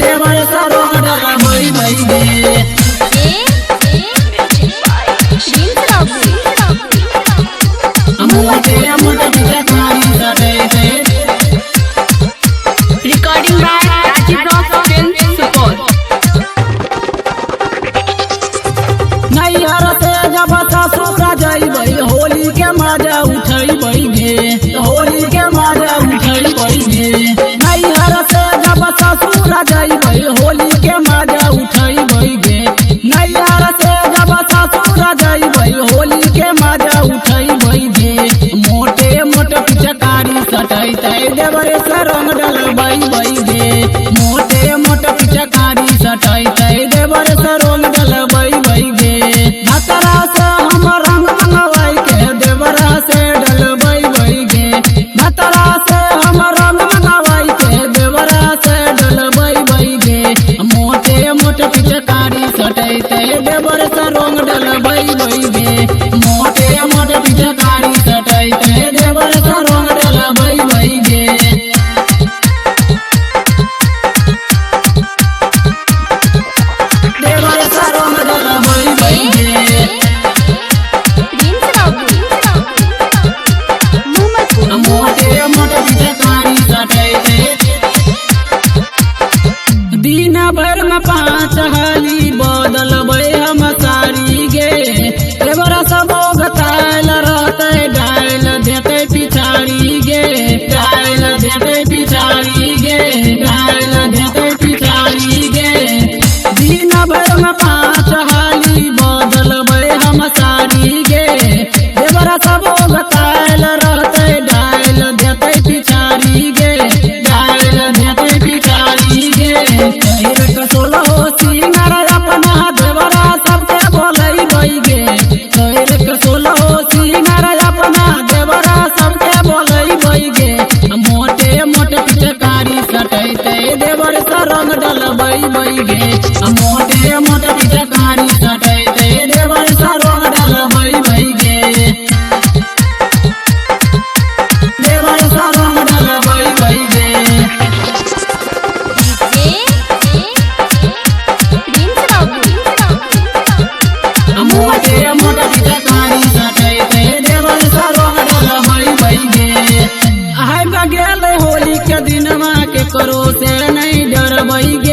देवर सरोग डला भई भई गे Recording by Rajiv Rock Film Support. नैहर से जब ससुर जइबै होली के मजा उठैबै गे होली के मजा उठैबै गे नैहर से जब ससुर जइबै होली के मजा उठैबै गे नैहर से जब ससुर जइबै होली के मजा उठैबै गे मोटे मोटे पिचकारी सटैतै देवर से रंग डलबै गे मोटे मोटे पिचकारी सटैतै देवर से रंग डलबै गे भतरा से हम रंग मंगवाई के देवरा से डलबै गे भतरा से हम रंग मंगवाई के देवरा से डलबै गे मोटे मोटे पिचकारी सटैतै देवर से रंग डलबै गे मोटे मोटे पिचकारी सटैतै देवर से रंग डलबै गे देवर से रंग डलबै गे मोटे मोटे पिचकारी सटैतै दिन भर में 5 हाली बदलबै हम सारी गे देवर सब गताल रहतै डाल देतै पिछाड़ी गे डाल देतै पिछाड़ी गे डाल देतै पिछाड़ी गे दिन भर में 5 हाली बदलबै हम सारी गे देवर सब गताल रहतै डाल देतै पिछाड़ी गे डाल देतै पिछाड़ी गे कहिर कसोलो सिंगार अपना देवरा सबके बोलै गे कहिर कसोलो सिंगार अपना देवरा सबके बोलै गे मोटे मोटे पिचकारी सटैतै देवर से रंग डलबै गे मोटे मोटे पिचकारी सटैतै देवर से रंग डलबै गे देवर से रंग डलबै गे मोटे मोटे पिचकारी सटैतै देवर से रंग डलबै गे आइ गेल होली के दिनमा के करो से नहीं डरबै गे